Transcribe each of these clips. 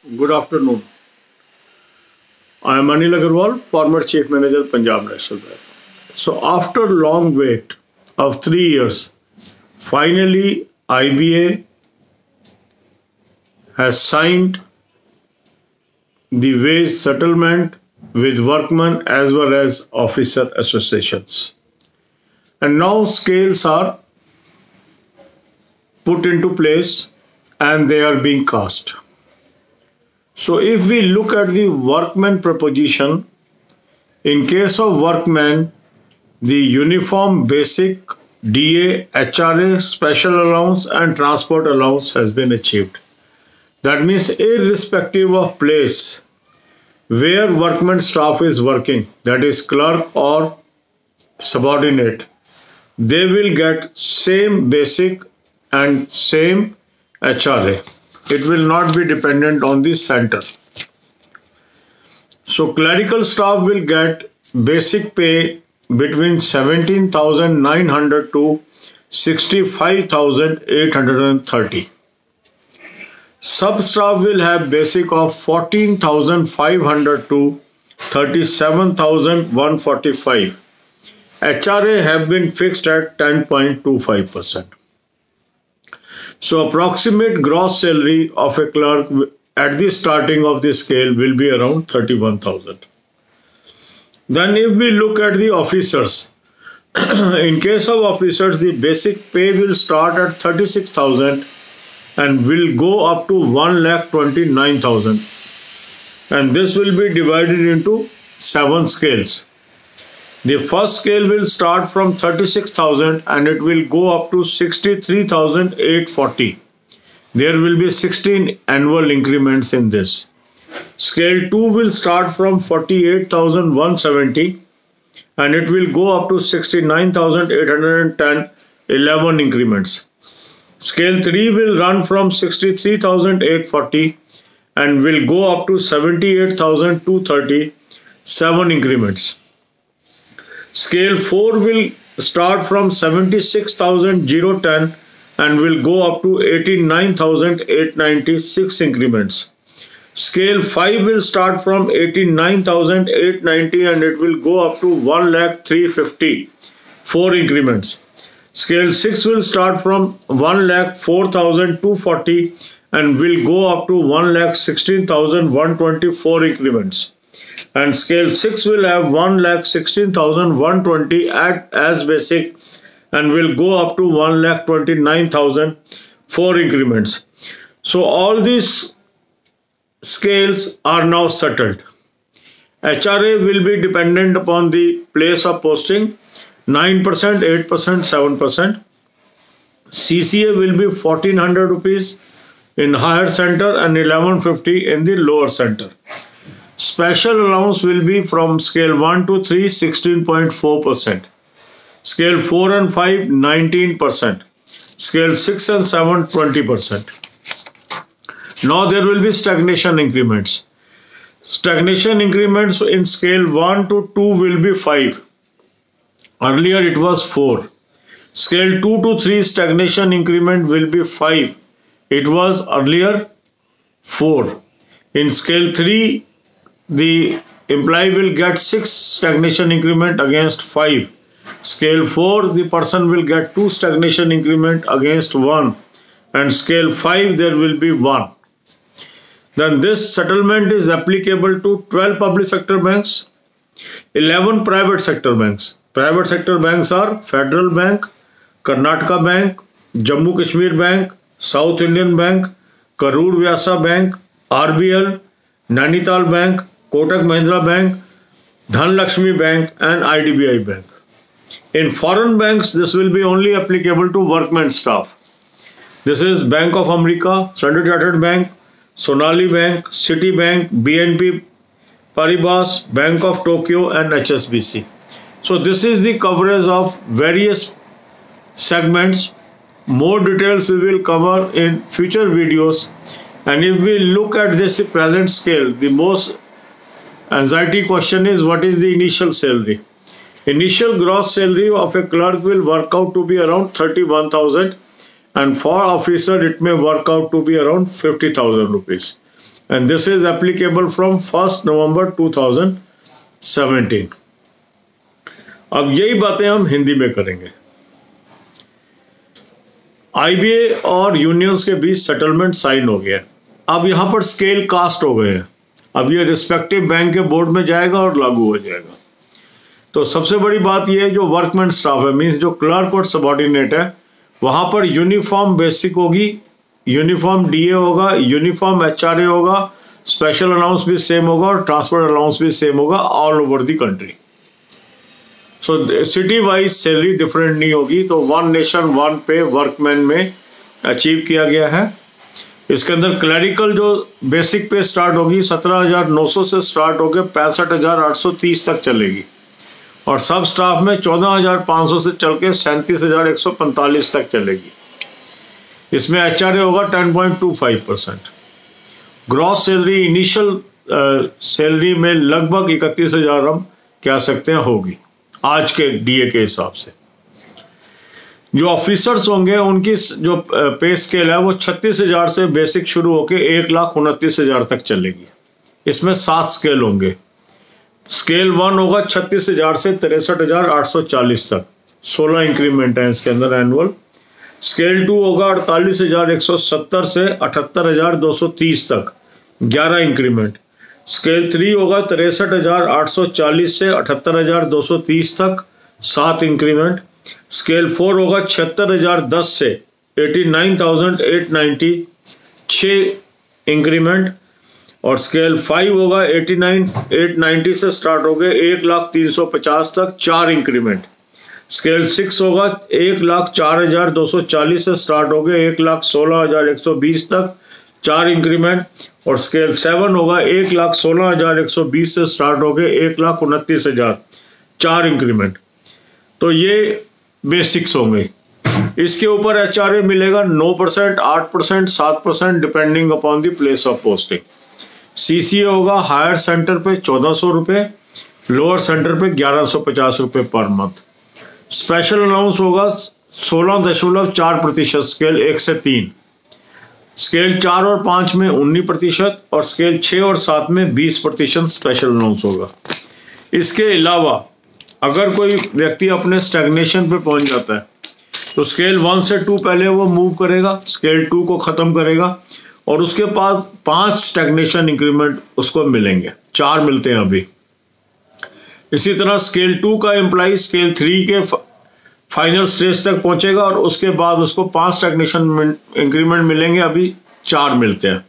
Good afternoon. I am Anil Agarwal, former Chief Manager, Punjab National Bank. So, after long wait of 3 years, finally IBA has signed the wage settlement with workmen as well as officer associations. And now scales are put into place and they are being cast. So if we look at the workman proposition, in case of workmen, the uniform basic DA, HRA, special allowance and transport allowance has been achieved. That means irrespective of place where workman staff is working, that is clerk or subordinate, they will get same basic and same HRA. It will not be dependent on the center. So clerical staff will get basic pay between 17,900 to 65,830. Sub staff will have basic of 14,500 to 37,145. HRA have been fixed at 10.25%. So approximate gross salary of a clerk at the starting of the scale will be around 31,000. Then if we look at the officers, in case of officers, the basic pay will start at 36,000 and will go up to 1,29,000. And this will be divided into 7 scales. The first scale will start from 36,000 and it will go up to 63,840. There will be 16 annual increments in this. Scale 2 will start from 48,170 and it will go up to 69,810, 11 increments. Scale 3 will run from 63,840 and will go up to 78,230, 7 increments. Scale 4 will start from 76,010 and will go up to 89,896 increments. Scale 5 will start from 89,890 and it will go up to 1,03,50, 4 increments. Scale 6 will start from 1,04,240 and will go up to 1,16,124 increments. And scale 6 will have 1,16,120 as basic and will go up to 1,29,000, 4 increments. So all these scales are now settled. HRA will be dependent upon the place of posting, 9%, 8%, 7%. CCA will be 1,400 rupees in higher center and 1,150 in the lower center. Special allowance will be from scale 1 to 3, 16.4%. Scale 4 and 5, 19%. Scale 6 and 7, 20%. Now there will be stagnation increments. Stagnation increments in scale 1 to 2 will be 5. Earlier it was 4. Scale 2 to 3 stagnation increment will be 5. It was earlier 4. In scale 3, the employee will get 6 stagnation increment against 5. Scale 4, the person will get 2 stagnation increment against 1. And scale 5, there will be 1. Then this settlement is applicable to 12 public sector banks, 11 private sector banks. Private sector banks are Federal Bank, Karnataka Bank, Jammu Kashmir Bank, South Indian Bank, Karur Vyasa Bank, RBL, Nainital Bank, Kotak Mahindra Bank, Dhanlaxmi Bank and IDBI Bank. In foreign banks, this will be only applicable to workmen staff. This is Bank of America, Standard Chartered Bank, Sonali Bank, Citibank, BNP Paribas, Bank of Tokyo and HSBC. So this is the coverage of various segments. More details we will cover in future videos. And if we look at this present scale, the most anxiety question is what is the initial salary? Initial gross salary of a clerk will work out to be around 31,000 and for officer it may work out to be around 50,000 rupees. and this is applicable from 1st November 2017. अब यही बातें हम हिंदी में करेंगे। IBA और unions के बीच settlement sign हो गया। अब यहाँ पर स्केल कास्ट हो गए हैं। अब ये रिस्पेक्टिव बैंक के बोर्ड में जाएगा और लागू हो जाएगा। तो सबसे बड़ी बात यह है, जो वर्कमैन स्टाफ है, मीन्स जो क्लर्क और सबॉर्डिनेट है, वहाँ पर यूनिफॉर्म बेसिक होगी, यूनिफॉर्म डीए होगा, यूनिफॉर्म एचआरए होगा, स्पेशल अलाउंस भी सेम होगा और ट्रांसपोर्ट अलाउंस भी सेम होगा all over the country. So city wise salary different नहीं होगी। तो वन नेशन वन पे वर्कमैन में अचीव किया गया है। इसके अंदर क्लरिकल जो बेसिक पे स्टार्ट होगी 17,900 से स्टार्ट होकर 65,830 तक चलेगी और सब स्टाफ में 14,500 से चल के 37,145 तक चलेगी। इसमें एचआरए होगा 10.25%। ग्रॉस सैलरी इनिशियल सैलरी में लगभग 31,000 हम कह सकते हैं होगी आज के डीए के हिसाब से। जो ऑफिसर्स होंगे उनकी जो पे स्केल है वो 36,000 से बेसिक शुरू होकर 1,29,000 तक चलेगी। इसमें 7 स्केल होंगे। स्केल 1 होगा 36,000 से 63,840 तक, 16 इंक्रीमेंट है इसके अंदर एनुअल। स्केल 2 होगा 48,170 से 78,230 तक, 11 इंक्रीमेंट। स्केल 3 होगा 63,840 से 78,230 तक, 7 इंक्रीमेंट। स्केल 4 होगा 76,010 से 89,890, 6 इंक्रीमेंट। और स्केल 5 होगा 89,890 से स्टार्ट हो गए 1,03,50 तक, 4 इंक्रीमेंट। स्केल 6 होगा 1,04,240 से स्टार्ट हो गए 1,16,120 तक, 4 इंक्रीमेंट। और स्केल 7 होगा 1,16,120 से स्टार्ट हो गए 1,29,000, 4 इंक्रीमेंट। तो ये बेसिक्स होंगे। इसके ऊपर एचआरए मिलेगा 9%, 8%, 7% depending upon the place of posting. CCA होगा हायर सेंटर पे 1,400 रुपये, लोअर सेंटर पे 1,150 रुपये पर मंथ। स्पेशल अलाउंस होगा 16.4% स्केल 1 से 3, स्केल 4 और 5 में 19% और स्केल 6 और 7 में 20% स्पेशल अलाउंस होगा। इसके अलावा अगर कोई व्यक्ति अपने स्टैग्नेशन पे पहुंच जाता है तो स्केल 1 से 2 पहले वो मूव करेगा, स्केल 2 को ख़त्म करेगा और उसके पास 5 स्टैग्नेशन इंक्रीमेंट उसको मिलेंगे, 4 मिलते हैं अभी। इसी तरह स्केल 2 का एम्प्लॉय स्केल 3 के फाइनल स्टेज तक पहुंचेगा और उसके बाद उसको 5 स्टैग्नेशन इंक्रीमेंट मिलेंगे, अभी 4 मिलते हैं।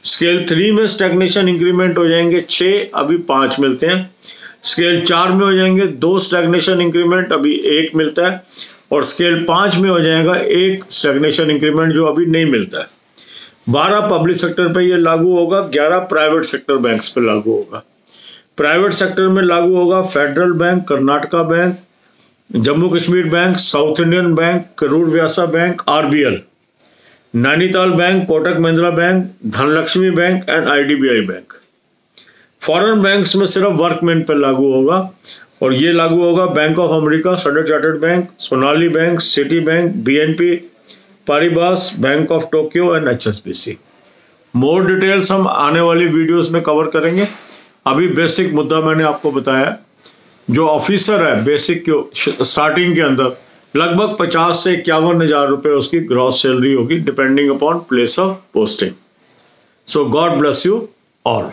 स्केल 3 में स्टैग्नेशन इंक्रीमेंट हो जाएंगे 6, अभी 5 मिलते हैं। स्केल 4 में हो जाएंगे 2 स्टैग्नेशन इंक्रीमेंट, अभी 1 मिलता है। और स्केल 5 में हो जाएगा 1 स्टैग्नेशन इंक्रीमेंट जो अभी नहीं मिलता है। 12 पब्लिक सेक्टर पे ये लागू होगा, 11 प्राइवेट सेक्टर बैंक्स पे लागू होगा। प्राइवेट सेक्टर में लागू होगा federal bank, Karnataka bank, Jammu Kashmir bank, south Indian bank, Karur Vyasa bank, RBL, Nainital bank, Kotak Mahindra bank, Dhanlaxmi bank and IDBI bank. Foreign banks में सिर्फ वर्कमैन पर लागू होगा और ये लागू होगा Bank of America, Standard Chartered Bank, Sonali Bank, Citibank, BNP Paribas, Bank of Tokyo and HSBC. More details हम आने वाली वीडियोस में कवर करेंगे। अभी बेसिक मुद्दा मैंने आपको बताया। जो ऑफिसर है बेसिक के स्टार्टिंग के अंदर लगभग 50 से 51,000 रुपये उसकी ग्रॉस सैलरी होगी depending upon place of posting. So God bless you all.